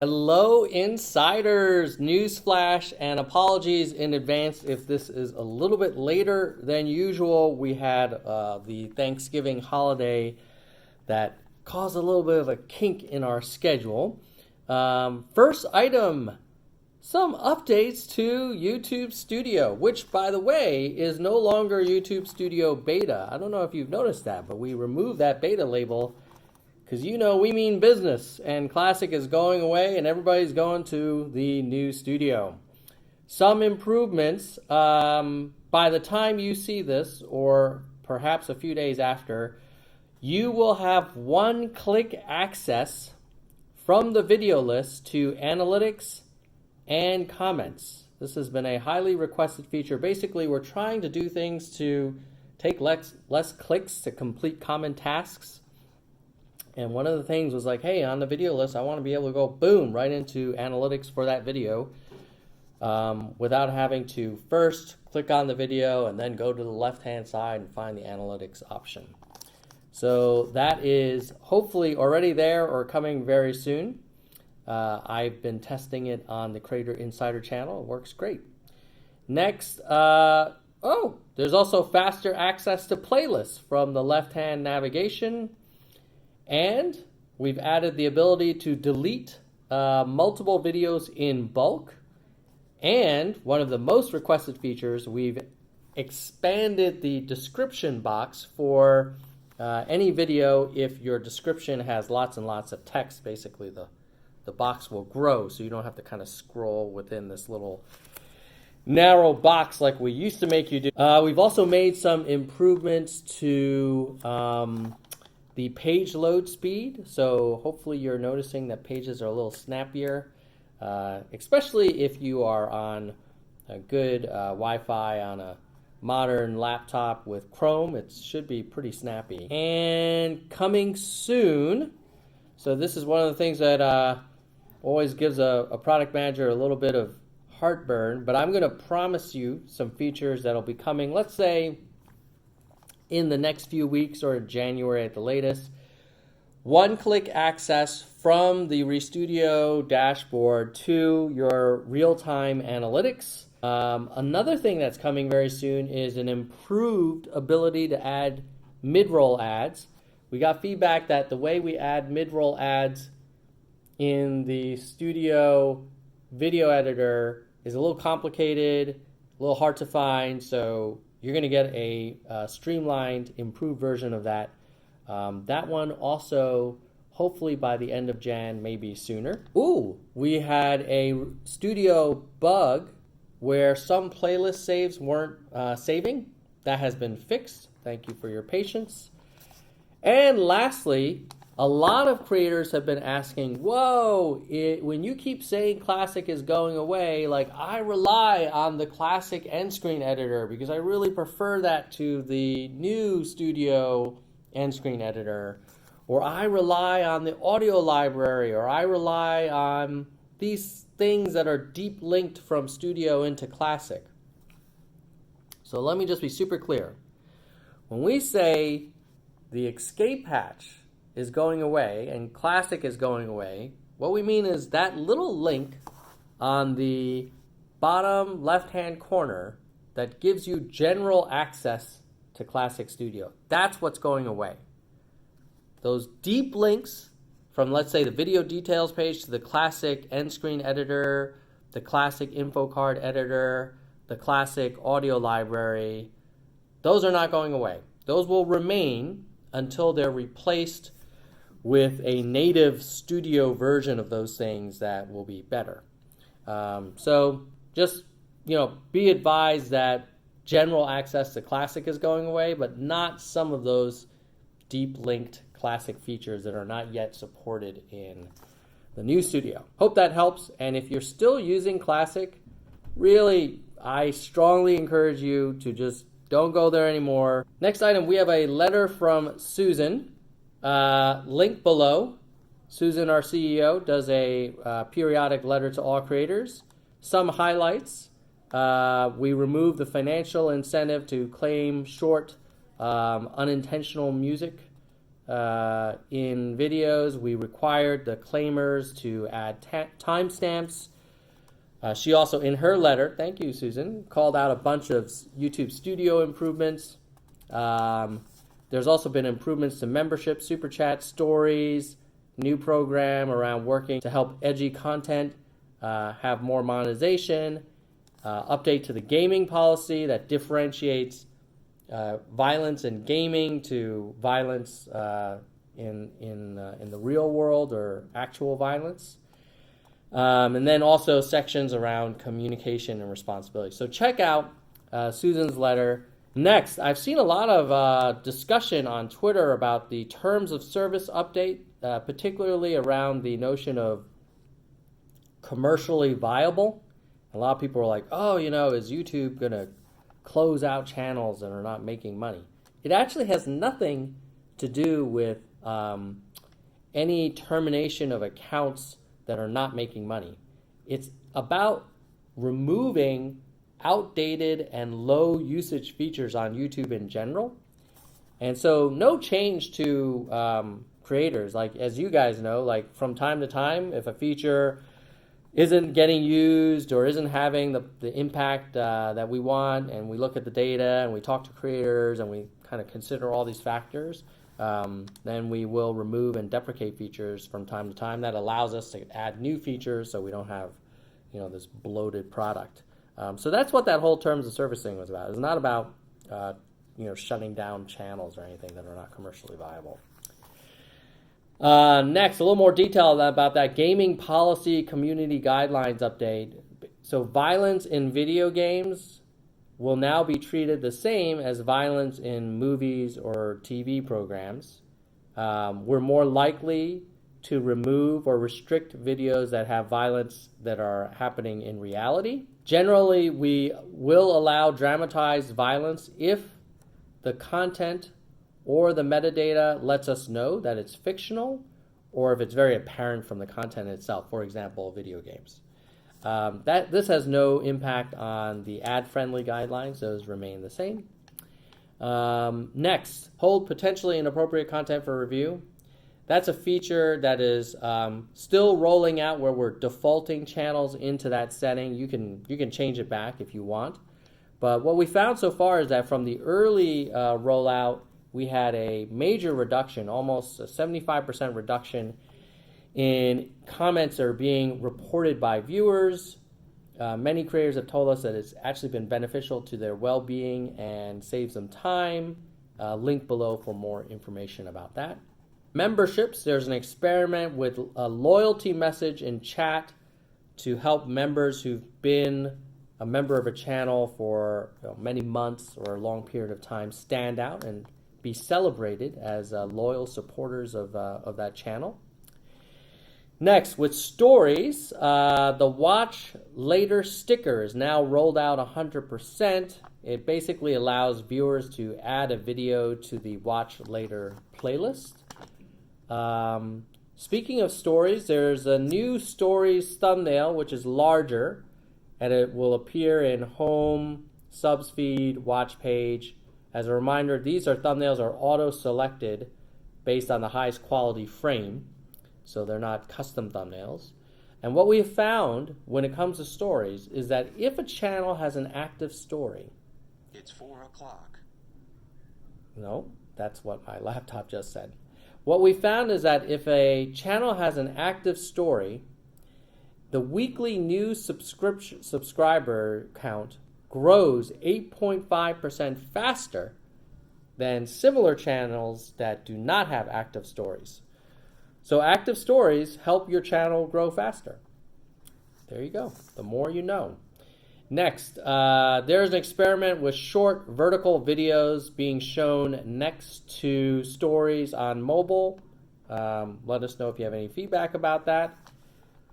Hello, insiders! Newsflash and apologies in advance if this is a little bit later than usual. We had the Thanksgiving holiday that caused a little bit of a kink in our schedule. First item, some updates to YouTube Studio, which, by the way, is no longer YouTube Studio Beta. I don't know if you've noticed that, but we removed that beta label because we mean business, and Classic is going away and everybody's going to the new studio. Some improvements, by the time you see this, or perhaps a few days after, you will have one-click access from the video list to analytics and comments. This has been a highly requested feature. Basically, we're trying to do things to take less clicks to complete common tasks. And one of the things was like, hey, on the video list, I want to be able to go boom right into analytics for that video without having to first click on the video and then go to the left-hand side and find the analytics option. So that is hopefully already there or coming very soon. I've been testing it on the Creator Insider channel. It works great. Next, there's also faster access to playlists from the left-hand navigation. And we've added the ability to delete multiple videos in bulk. And one of the most requested features, we've expanded the description box for any video. If your description has lots and lots of text, basically the box will grow, so you don't have to kind of scroll within this little narrow box like we used to make you do. We've also made some improvements to the page load speed, so hopefully you're noticing that pages are a little snappier, especially if you are on a good Wi-Fi on a modern laptop with Chrome. It should be pretty snappy. And coming soon, so this is one of the things that always gives a product manager a little bit of heartburn, but I'm going to promise you some features that'll be coming, let's say, in the next few weeks or January at the latest. One-click access from the ReStudio dashboard to your real-time analytics. Another thing that's coming very soon is an improved ability to add mid-roll ads. We got feedback that the way we add mid-roll ads in the Studio video editor is a little complicated, a little hard to find, so you're going to get a streamlined, improved version of that. That one also, hopefully by the end of Jan, maybe sooner. Ooh, we had a studio bug where some playlist saves weren't saving. That has been fixed. Thank you for your patience. And lastly, a lot of creators have been asking, whoa, when you keep saying Classic is going away, like I rely on the Classic end screen editor because I really prefer that to the new Studio end screen editor, or I rely on the audio library, or I rely on these things that are deep linked from Studio into Classic. So let me just be super clear. When we say the escape hatch is going away and Classic is going away, what we mean is that little link on the bottom left-hand corner that gives you general access to Classic Studio. That's what's going away. Those deep links from, let's say, the video details page to the Classic end screen editor, the Classic info card editor, the Classic audio library, those are not going away. Those will remain until they're replaced with a native Studio version of those things that will be better. So just, be advised that general access to Classic is going away, but not some of those deep linked Classic features that are not yet supported in the new Studio. Hope that helps. And if you're still using Classic, really, I strongly encourage you to just don't go there anymore. Next item, we have a letter from Susan. Link below. Susan, our CEO, does a periodic letter to all creators. Some highlights. We removed the financial incentive to claim short unintentional music in videos. We required the claimers to add timestamps. She also, in her letter, thank you, Susan, called out a bunch of YouTube Studio improvements. There's also been improvements to membership, super chat, stories, new program around working to help edgy content have more monetization, update to the gaming policy that differentiates violence in gaming to violence in the real world or actual violence. And then also sections around communication and responsibility. So check out Susan's letter. Next, I've seen a lot of discussion on Twitter about the terms of service update, particularly around the notion of commercially viable. A lot of people are like, oh, is YouTube going to close out channels that are not making money? It actually has nothing to do with any termination of accounts that are not making money. It's about removing outdated and low usage features on YouTube in general. And so no change to creators. Like, as you guys know, like from time to time, if a feature isn't getting used or isn't having the impact that we want, and we look at the data and we talk to creators and we kind of consider all these factors, then we will remove and deprecate features from time to time. That allows us to add new features so we don't have this bloated product. So that's what that whole terms of service thing was about. It's not about shutting down channels or anything that are not commercially viable. Next, a little more detail about that gaming policy community guidelines update. So violence in video games will now be treated the same as violence in movies or TV programs. We're more likely to remove or restrict videos that have violence that are happening in reality. Generally, we will allow dramatized violence if the content or the metadata lets us know that it's fictional, or if it's very apparent from the content itself, for example, video games. This has no impact on the ad-friendly guidelines. Those remain the same. Next, hold potentially inappropriate content for review. That's a feature that is still rolling out, where we're defaulting channels into that setting. You can change it back if you want. But what we found so far is that from the early rollout, we had a major reduction, almost a 75% reduction in comments that are being reported by viewers. Many creators have told us that it's actually been beneficial to their well-being and saves them time. Link below for more information about that. Memberships, there's an experiment with a loyalty message in chat to help members who've been a member of a channel for many months or a long period of time stand out and be celebrated as loyal supporters of that channel. Next, with stories, the watch later sticker is now rolled out 100%. It basically allows viewers to add a video to the watch later playlist. Speaking of stories, there's a new stories thumbnail, which is larger, and it will appear in home, subs feed, watch page. As a reminder, thumbnails are auto-selected based on the highest quality frame, so they're not custom thumbnails. And what we have found when it comes to stories is that if a channel has an active story... It's 4 o'clock. No, that's what my laptop just said. What we found is that if a channel has an active story, the weekly new subscriber count grows 8.5% faster than similar channels that do not have active stories. So active stories help your channel grow faster. There you go. The more you know. Next, there's an experiment with short vertical videos being shown next to stories on mobile. Let us know if you have any feedback about that.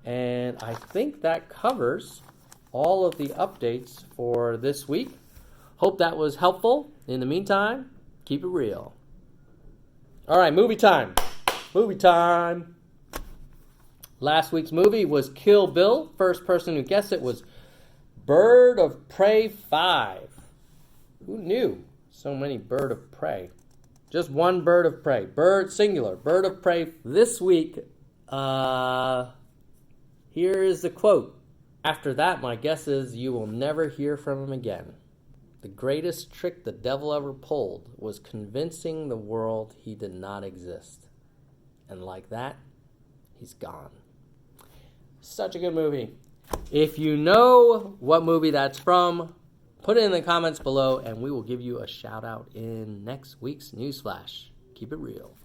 And I think that covers all of the updates for this week. Hope that was helpful. In the meantime, keep it real. All right, movie time. Movie time. Last week's movie was Kill Bill. First person who guessed it was Bird of Prey 5. Who knew? So many Bird of Prey. Just one bird of prey. Bird, singular. Bird of prey. This week, here is the quote. After that, my guess is you will never hear from him again. The greatest trick the devil ever pulled was convincing the world he did not exist. And like that, he's gone. Such a good movie. If you know what movie that's from, put it in the comments below and we will give you a shout out in next week's Newsflash. Keep it real.